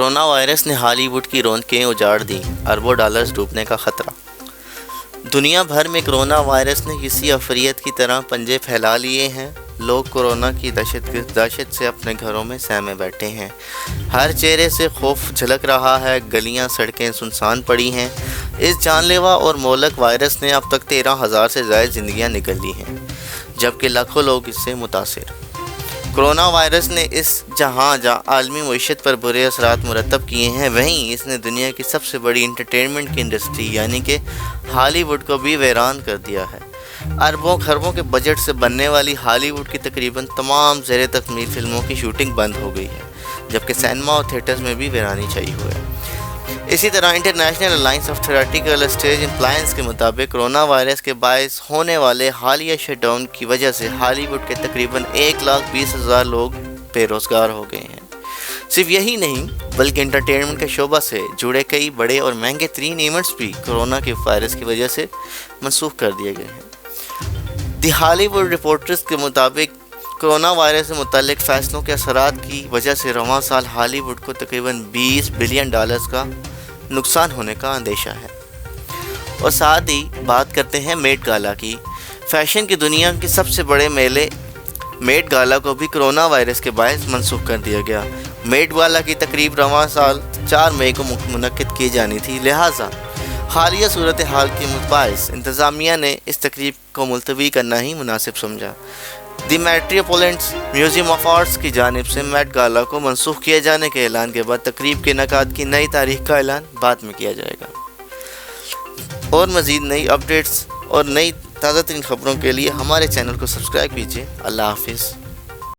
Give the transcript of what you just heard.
Corona virus نے ہالی would کی رونقیں اجاڑ دیں، اربوں ڈالرز ڈوبنے کا خطرہ۔ دنیا بھر میں کرونا وائرس نے کسی عفریت کی طرح پنجے پھیلا لیے ہیں۔ لوگ کورونا کی دہشت سے اپنے گھروں میں سہمے بیٹھے ہیں۔ ہر چہرے سے خوف جھلک رہا ہے، گلیاں سڑکیں سنسان پڑی ہیں۔ اس جان لیوا اور مہلک وائرس نے اب تک 13,000 سے زائد زندگیاں نکل لی ہیں، جبکہ لاکھوں لوگ اس سے متاثر۔ کرونا وائرس نے اس جہاں عالمی معیشت پر برے اثرات مرتب کیے ہیں، وہیں اس نے دنیا کی سب سے بڑی انٹرٹینمنٹ کی انڈسٹری یعنی کہ ہالی ووڈ کو بھی ویران کر دیا ہے۔ اربوں خربوں کے بجٹ سے بننے والی ہالی ووڈ کی تقریباً تمام زیر تکمیل فلموں کی شوٹنگ بند ہو گئی ہے، جبکہ سینما اور تھیٹرز میں بھی ویرانی چھائی ہوئی ہے۔ اسی طرح international alliance of theatrical stage employees کے مطابق کرونا وائرس کے باعث ہونے والے حالیہ شٹ ڈاؤن کی وجہ سے ہالی ووڈ کے تقریباً 1,20,000 لوگ بے روزگار ہو گئے ہیں۔ صرف یہی نہیں بلکہ انٹرٹینمنٹ کے شعبہ سے جڑے کئی بڑے اور مہنگے ترین ایونٹس بھی کرونا کے وائرس کی وجہ سے منسوخ کر دیے گئے ہیں۔ دی ہالی ووڈ رپورٹرز کے مطابق کرونا وائرس سے متعلق فیصلوں کے اثرات کی وجہ سے رواں سال ہالی ووڈ کو تقریباً $20 بلین کا نقصان ہونے کا اندیشہ ہے۔ اور ساتھ ہی بات کرتے ہیں میٹ گالا کی۔ فیشن کی دنیا کے سب سے بڑے میلے میٹ گالا کو بھی کرونا وائرس کے باعث منسوخ کر دیا گیا۔ میٹ گالا کی تقریب رواں سال 4 مئی کو منعقد کی جانی تھی، لہٰذا حالیہ صورتحال کے باعث انتظامیہ نے اس تقریب کو ملتوی کرنا ہی مناسب سمجھا۔ دی میٹروپولٹن میوزیم آف آرٹس کی جانب سے میٹ گالا کو منسوخ کیے جانے کے اعلان کے بعد تقریب کے انعقاد کی نئی تاریخ کا اعلان بعد میں کیا جائے گا۔ اور مزید نئی اپڈیٹس اور نئی تازہ ترین خبروں کے لیے ہمارے چینل کو سبسکرائب کیجیے۔ اللہ حافظ۔